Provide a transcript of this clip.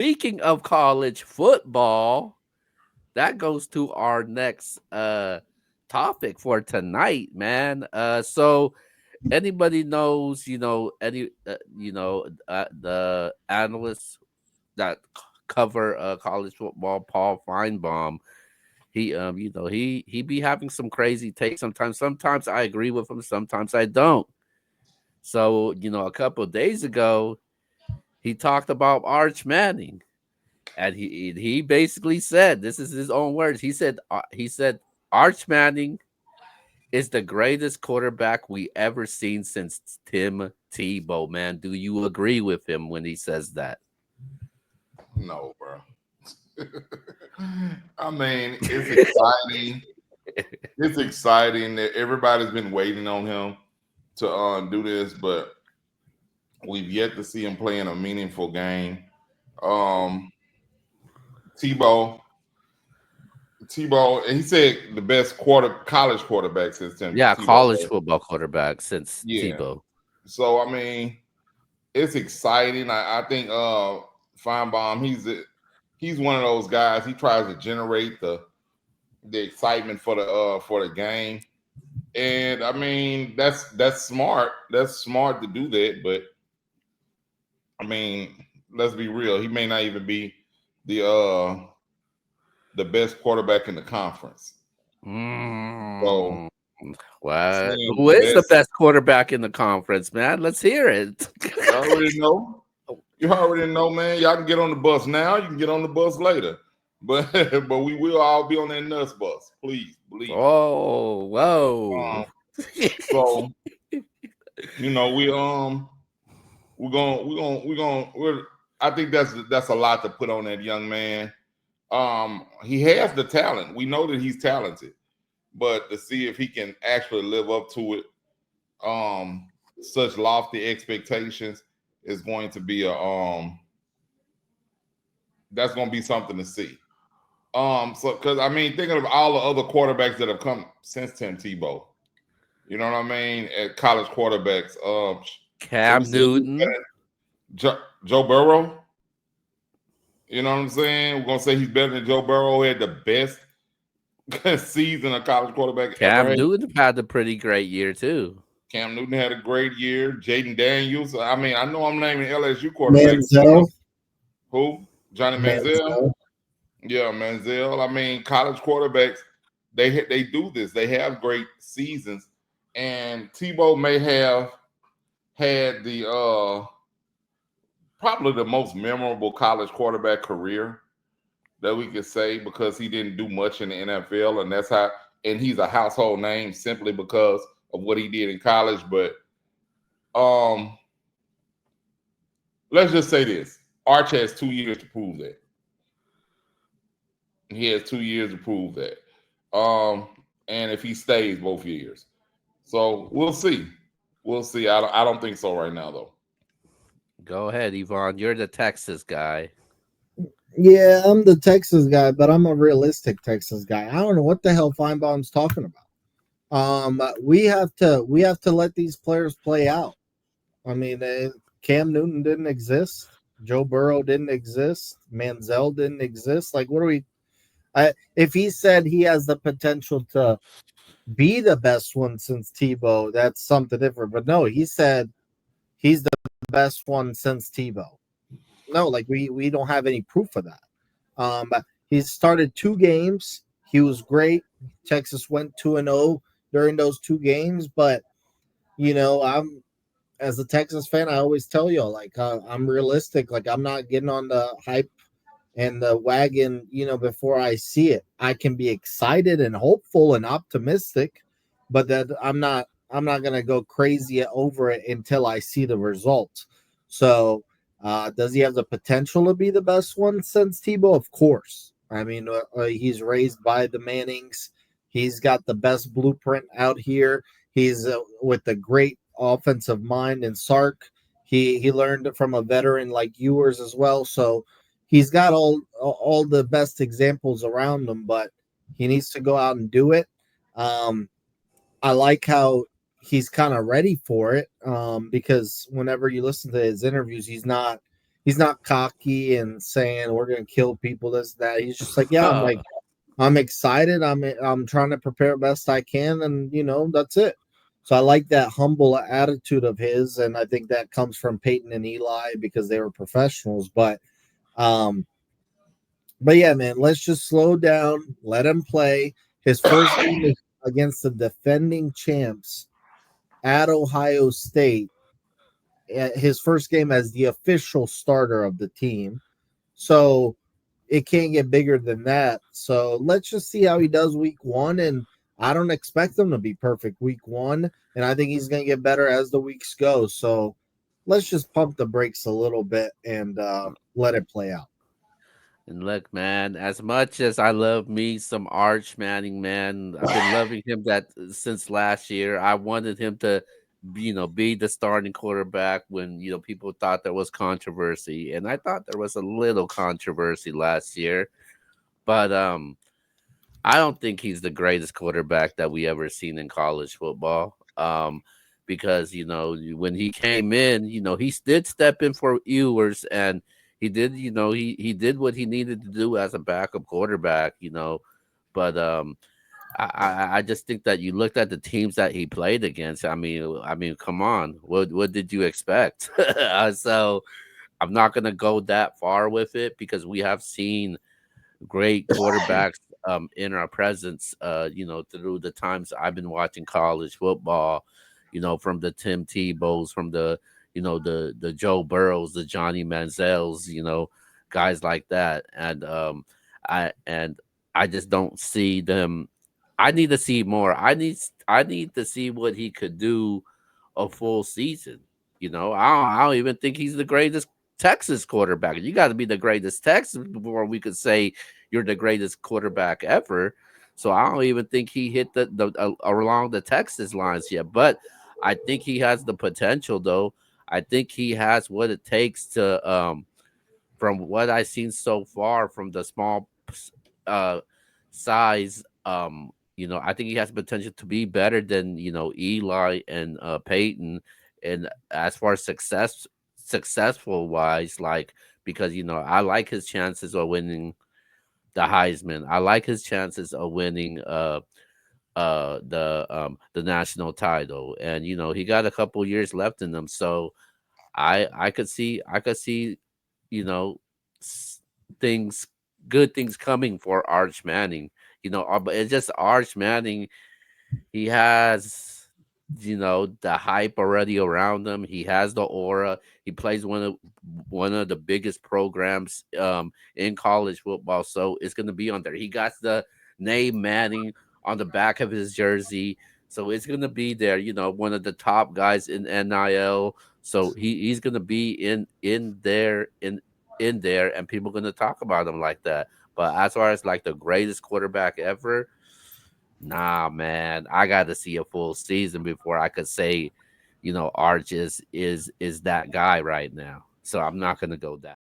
Speaking of college football, that goes to our next topic for tonight, man. So anybody knows, the analysts that cover college football, Paul Feinbaum. He be having some crazy takes sometimes. Sometimes I agree with him, sometimes I don't. So, a couple of days ago, he talked about Arch Manning, and he basically said, this is his own words. He said Arch Manning is the greatest quarterback we ever seen since Tim Tebow. Man, do you agree with him when he says that? No, bro. I mean, it's exciting. It's exciting that everybody's been waiting on him to do this, but we've yet to see him play in a meaningful game. Um, Tebow, Tebow, and he said the best college quarterback since Yeah, Tebow. college football quarterback since Yeah. Tebow. So I mean, it's exciting. I think Feinbaum, he's one of those guys. He tries to generate the excitement for the game. And I mean, that's smart. That's smart to do that, but I mean, let's be real. He may not even be the uh the best quarterback in the conference. So Mm, what? saying Who the is the best, best quarterback in the conference, man? Let's hear it. you already know. You already know, man. Y'all can get on the bus now. You can get on the bus later, but but we will all be on that nuts bus. Please believe it. Oh, whoa. Um, so you know we're. I think that's a lot to put on that young man. He has the talent. We know that he's talented, but to see if he can actually live up to it, um, such lofty expectations is going to be a that's going to be something to see. So because I mean, thinking of all the other quarterbacks that have come since Tim Tebow, you know what I mean, at college quarterbacks. So we Cam said who's Newton. better? Joe Burrow. You know what I'm saying? We're gonna say he's better than Joe Burrow, who had the best season a college quarterback ever Cam had. Newton had a pretty great year too. Cam Newton had a great year. Jaden Daniels. I mean, I know I'm naming LSU quarterbacks. Manziel, Who? Johnny Manziel. Manziel. Yeah, Manziel. I mean, college quarterbacks, they do this. They have great seasons, and Tebow may have had the probably the most memorable college quarterback career that we could say because he didn't do much in the NFL, and that's how. And he's a household name simply because of what he did in college. But um, let's just say this: Arch has 2 years to prove that. He has 2 years to prove that. Um, and if he stays both years, so we'll see. We'll see. I don't think so right now, though. Go ahead, Yvonne. You're the Texas guy. Yeah, I'm the Texas guy, but I'm a realistic Texas guy. I don't know what the hell Feinbaum's talking about. We have to let these players play out. I mean, Cam Newton didn't exist. Joe Burrow didn't exist. Manziel didn't exist. Like, what are we? If he said he has the potential to be the best one since Tebow, that's something different. But no, he said he's the best one since Tebow. No, like we don't have any proof of that. He started 2 games. He was great. Texas went 2-0 during those 2 games, but I'm as a Texas fan, I always tell you like I'm realistic. Like I'm not getting on the hype and the wagon, before I see it. I can be excited and hopeful and optimistic, but that I'm not gonna go crazy over it until I see the results. So, does he have the potential to be the best one since Tebow? Of course. I mean, he's raised by the Mannings. He's got the best blueprint out here. He's with a great offensive mind in Sark. He learned it from a veteran like yours as well. So he's got all the best examples around him, but he needs to go out and do it. Um, I like how he's kind of ready for it because whenever you listen to his interviews, he's not. he's not cocky and saying we're gonna kill people, this, that. He's just like, yeah, I'm excited. I'm trying to prepare best I can, and that's it. So I like that humble attitude of his, and I think that comes from Peyton and Eli because they were professionals. Um, but yeah, man, let's just slow down, let him play. His first game is against the defending champs at Ohio State. His first game as the official starter of the team. So it can't get bigger than that. So let's just see how he does week one. And I don't expect him to be perfect week one. And I think he's going to get better as the weeks go. So let's just pump the brakes a little bit and let it play out. And look, man, as much as I love me some Arch Manning, man, I've been loving him that since last year. I wanted him to, be the starting quarterback when people thought there was controversy, and I thought there was a little controversy last year. But I don't think he's the greatest quarterback that we ever seen in college football. Because when he came in, he did step in for Ewers, and he did, he did what he needed to do as a backup quarterback, But I just think that you looked at the teams that he played against. I mean, come on, what did you expect? So I'm not gonna go that far with it because we have seen great quarterbacks in our presence through the times I've been watching college football, from the Tim Tebows, from the Joe Burrows, the Johnny Manziels, guys like that. And I just don't see them. I need to see more. I need to see what he could do a full season. I don't even think he's the greatest Texas quarterback. You got to be the greatest Texas before we could say you're the greatest quarterback ever. So I don't even think he hit the along the Texas lines yet. But I think he has the potential, though. I think he has what it takes to, from what I've seen so far, from the small uh, size. I think he has potential to be better than Eli and Peyton, and as far as successful wise, like, because I like his chances of winning the Heisman. I like his chances of winning the national title, and he got a couple years left in them. So I could see you know s- things good things coming for Arch Manning. But it's just Arch Manning. He has, the hype already around him. He has the aura. He plays one of the biggest programs in college football, so it's gonna be on there. He got the name Manning on the back of his jersey, so it's gonna be there. One of the top guys in NIL. So he's gonna be in there, and people gonna talk about him like that. But as far as like the greatest quarterback ever, nah, man, I got to see a full season before I could say, Arch is that guy right now. So I'm not gonna go that.